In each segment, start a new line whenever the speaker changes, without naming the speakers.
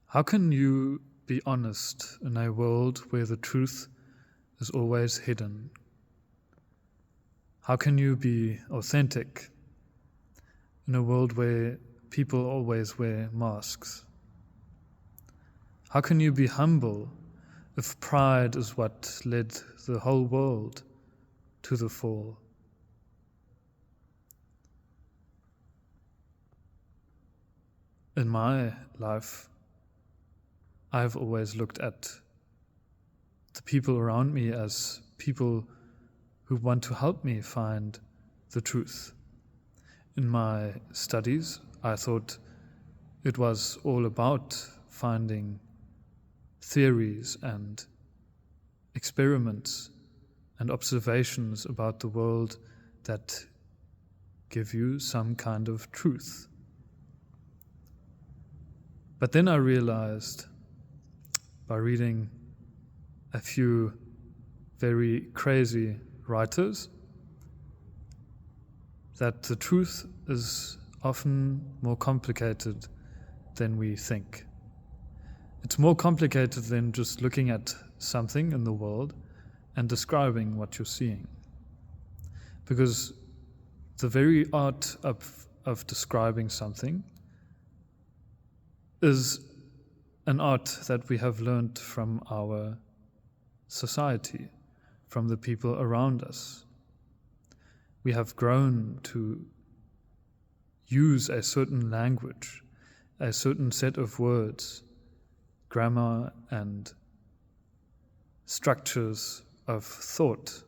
How can you be honest in a world where the truth is always hidden? How can you be authentic in a world where people always wear masks? How can you be humble if pride is what led the whole world to the fall? In my life, I've always looked at the people around me as people who want to help me find the truth. In my studies, I thought it was all about finding theories and experiments and observations about the world that give you some kind of truth. But then I realized, by reading a few very crazy writers, that the truth is often more complicated than we think. It's more complicated than just looking at something in the world and describing what you're seeing. Because the very art of describing something is an art that we have learned from our society, from the people around us. We have grown to use a certain language, a certain set of words, grammar and structures of thought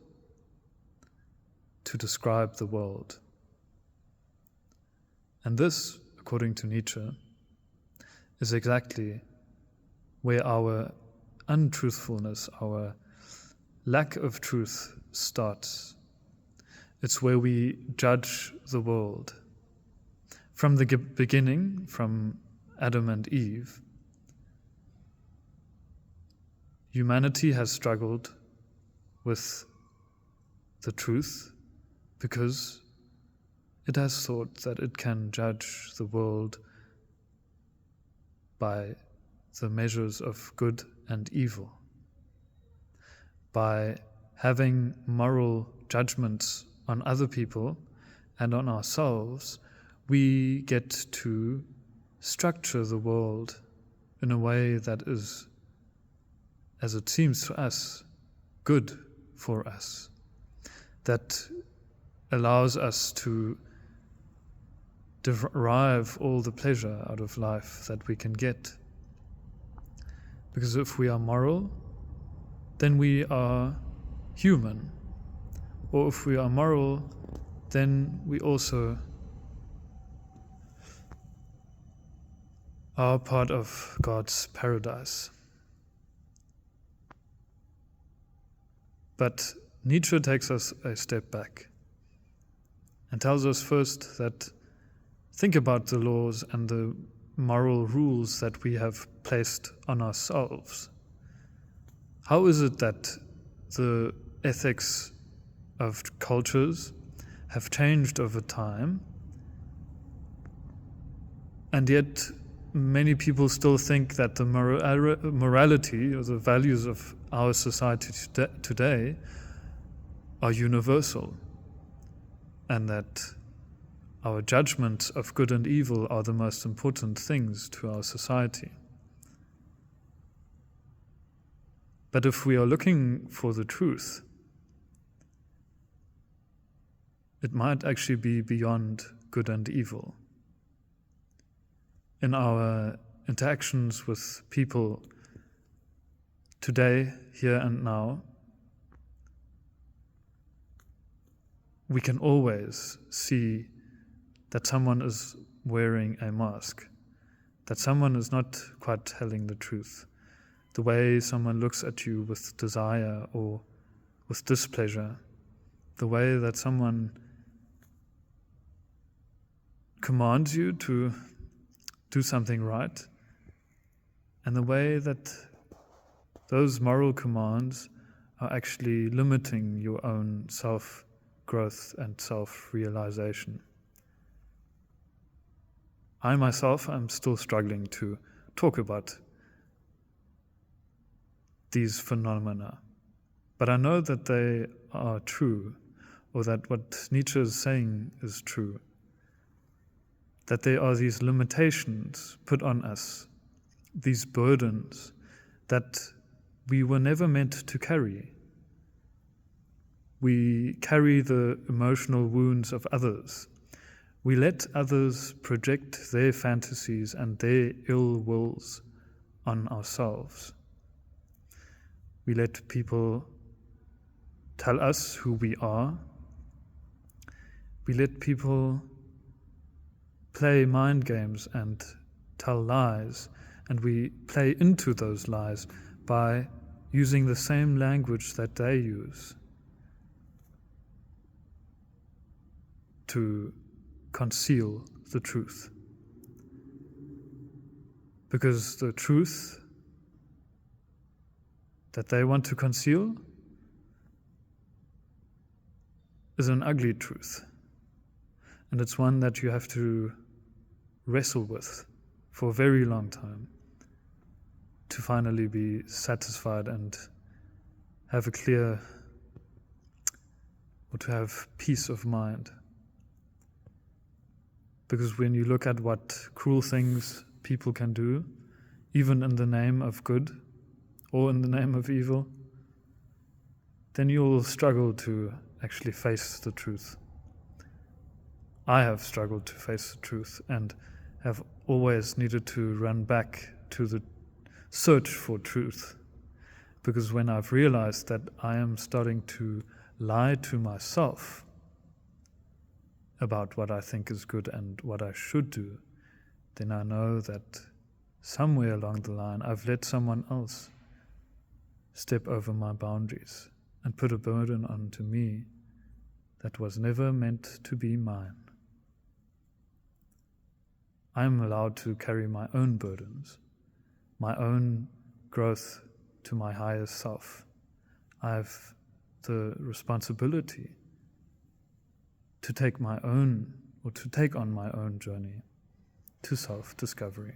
to describe the world. And this, according to Nietzsche, is exactly where our untruthfulness, our lack of truth starts. It's where we judge the world. From the beginning, from Adam and Eve, humanity has struggled with the truth because it has thought that it can judge the world by the measures of good and evil. By having moral judgments on other people and on ourselves, we get to structure the world in a way that is, as it seems to us, good for us, that allows us to derive all the pleasure out of life that we can get. Because if we are moral, then we are human. Or if we are moral, then we also are part of God's paradise. But Nietzsche takes us a step back and tells us first that think about the laws and the moral rules that we have placed on ourselves. How is it that the ethics of cultures have changed over time, and yet many people still think that the morality or the values of our society today are universal, and that our judgments of good and evil are the most important things to our society? But if we are looking for the truth, it might actually be beyond good and evil. In our interactions with people today, here and now, we can always see that someone is wearing a mask, that someone is not quite telling the truth. The way someone looks at you with desire or with displeasure, the way that someone commands you to do something right, and the way that those moral commands are actually limiting your own self-growth and self-realization. I myself am still struggling to talk about these phenomena. But I know that they are true, or that what Nietzsche is saying is true. That there are these limitations put on us, these burdens that we were never meant to carry. We carry the emotional wounds of others. We let others project their fantasies and their ill wills on ourselves. We let people tell us who we are. We let people play mind games and tell lies, and we play into those lies by using the same language that they use to conceal the truth. Because the truth that they want to conceal is an ugly truth. And it's one that you have to wrestle with for a very long time to finally be satisfied and have a clear, or to have peace of mind. Because when you look at what cruel things people can do, even in the name of good or in the name of evil, then you'll struggle to actually face the truth. I have struggled to face the truth and have always needed to run back to the search for truth. Because when I've realized that I am starting to lie to myself about what I think is good and what I should do, then I know that somewhere along the line I've let someone else step over my boundaries and put a burden onto me that was never meant to be mine. I am allowed to carry my own burdens, my own growth to my higher self. I have the responsibility to take on my own journey to self-discovery.